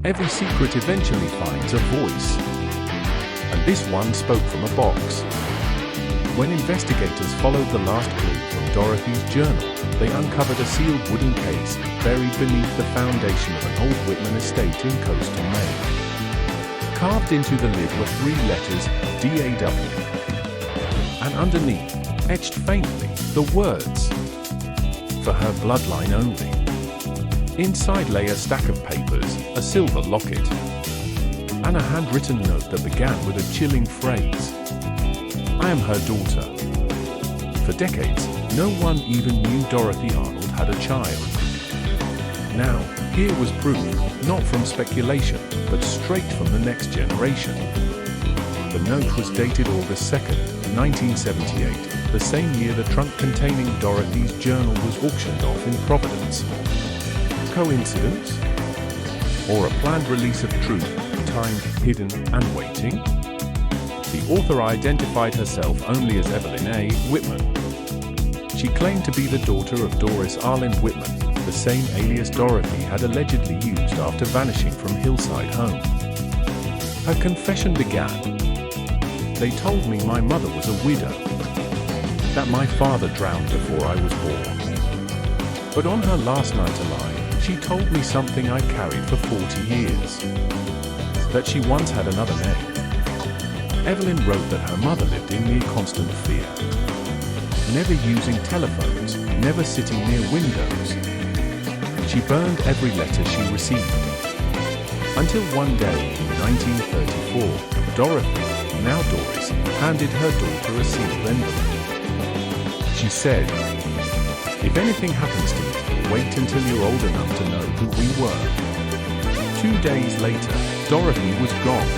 Every secret eventually finds a voice. And this one spoke from a box. When investigators followed the last clue from Dorothy's journal, they uncovered a sealed wooden case buried beneath the foundation of an old Whitman estate in coastal Maine. Carved into the lid were 3 letters, DAW. And underneath, etched faintly, the words, "For her bloodline only." Inside lay a stack of papers, a silver locket, and a handwritten note that began with a chilling phrase, "I am her daughter." For decades, no one even knew Dorothy Arnold had a child. Now, here was proof, not from speculation, but straight from the next generation. The note was dated August 2nd, 1978, the same year the trunk containing Dorothy's journal was auctioned off in Providence. Coincidence? Or a planned release of truth, timed, hidden, and waiting? The author identified herself only as Evelyn A. Whitman. She claimed to be the daughter of Doris Arlen Whitman, the same alias Dorothy had allegedly used after vanishing from Hillside Home. Her confession began, "They told me my mother was a widow, that my father drowned before I was born. But on her last night alive, she told me something I carried for 40 years, that she once had another name." Evelyn wrote that her mother lived in near constant fear, never using telephones, never sitting near windows. She burned every letter she received. Until one day in 1934, Dorothy, now Doris, handed her daughter a sealed envelope. She said, "If anything happens to me, wait until you're old enough to know who we were." 2 days later, Dorothy was gone.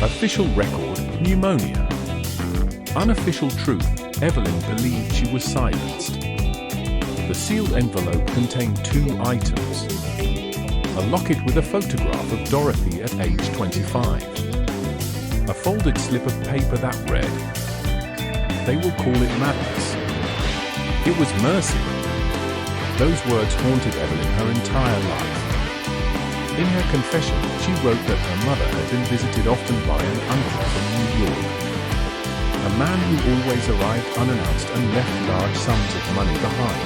Official record, pneumonia. Unofficial truth, Evelyn believed she was silenced. The sealed envelope contained 2 items. A locket with a photograph of Dorothy at age 25. A folded slip of paper that read, "They will call it madness. It was mercy." Those words haunted Evelyn her entire life. In her confession, she wrote that her mother had been visited often by an uncle from New York, a man who always arrived unannounced and left large sums of money behind.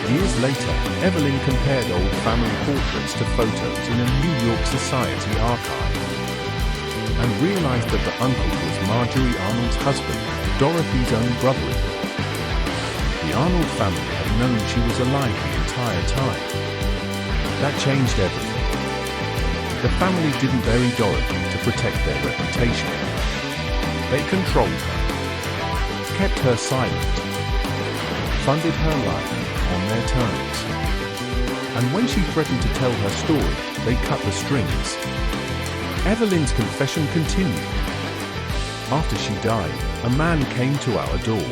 Years later, Evelyn compared old family portraits to photos in a New York Society archive, and realized that the uncle was Marjorie Arnold's husband, Dorothy's own brother-in-law. The Arnold family had known she was alive the entire time. That changed everything. The family didn't bury Dorothy to protect their reputation. They controlled her, kept her silent, funded her life on their terms. And when she threatened to tell her story, they cut the strings. Evelyn's confession continued. After she died, a man came to our door.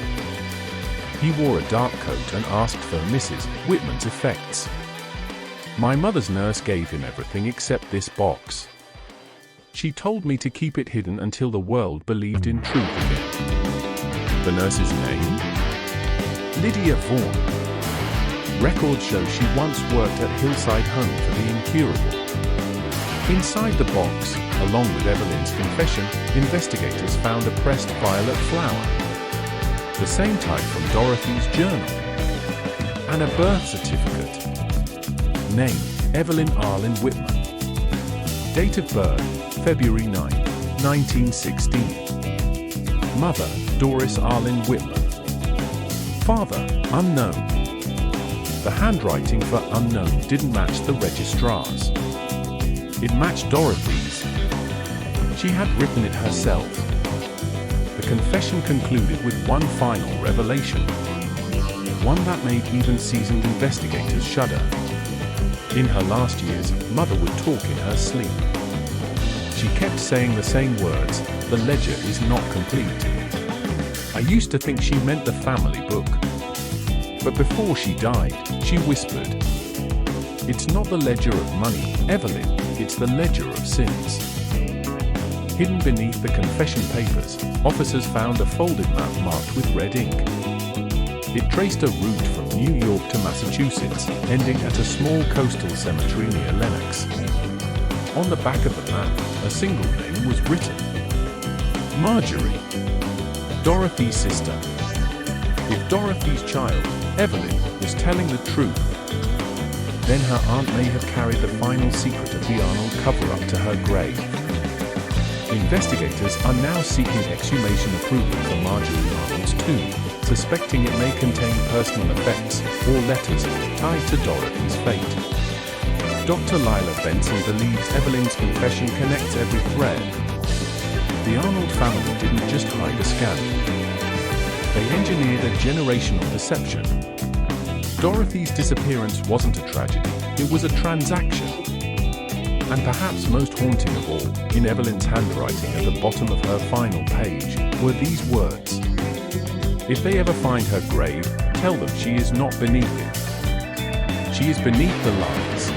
He wore a dark coat and asked for Mrs. Whitman's effects. My mother's nurse gave him everything except this box. She told me to keep it hidden until the world believed in truth again. The nurse's name? Lydia Vaughan. Records show she once worked at Hillside Home for the incurable. Inside the box, along with Evelyn's confession, investigators found a pressed violet flower, the same type from Dorothy's journal, and a birth certificate. Name, Evelyn Arlen Whitman. Date of birth, February 9, 1916. Mother, Doris Arlen Whitman. Father, unknown. The handwriting for unknown didn't match the registrar's. It matched Dorothy's. She had written it herself. The confession concluded with one final revelation, one that made even seasoned investigators shudder. In her last years, Mother would talk in her sleep. She kept saying the same words, "The ledger is not complete." I used to think she meant the family book. But before she died, she whispered, "It's not the ledger of money, Evelyn, it's the ledger of sins." Hidden beneath the confession papers, officers found a folded map marked with red ink. It traced a route from New York to Massachusetts, ending at a small coastal cemetery near Lenox. On the back of the map, a single name was written: Marjorie, Dorothy's sister. If Dorothy's child, Evelyn, was telling the truth, then her aunt may have carried the final secret of the Arnold cover-up to her grave. Investigators are now seeking exhumation approval for Marjorie Arnold's tomb, suspecting it may contain personal effects or letters tied to Dorothy's fate. Dr. Lila Benson believes Evelyn's confession connects every thread. The Arnold family didn't just hide a scandal. They engineered a generational deception. Dorothy's disappearance wasn't a tragedy, it was a transaction. And perhaps most haunting of all, in Evelyn's handwriting at the bottom of her final page, were these words: "If they ever find her grave, tell them she is not beneath it. She is beneath the lines."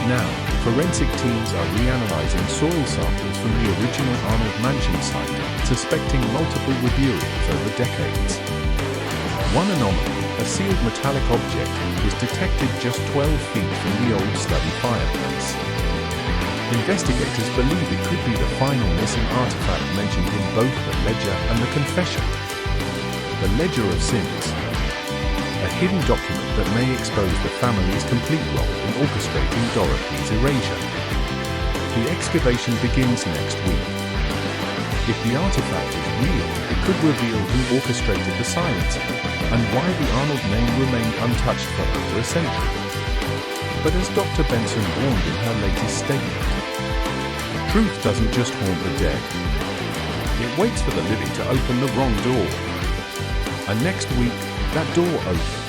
Now, forensic teams are reanalyzing soil samples from the original Arnold mansion site, suspecting multiple reburials over decades. One anomaly, a sealed metallic object, was detected just 12 feet from the old study fireplace. Investigators believe it could be the final missing artifact mentioned in both the ledger and the confession. The Ledger of Sins, a hidden document that may expose the family's complete role in orchestrating Dorothy's erasure. The excavation begins next week. If the artifact is real, it could reveal who orchestrated the silencing, and why the Arnold name remained untouched for over a century. But as Dr. Benson warned in her latest statement, truth doesn't just haunt the dead. It waits for the living to open the wrong door. And next week, that door opens.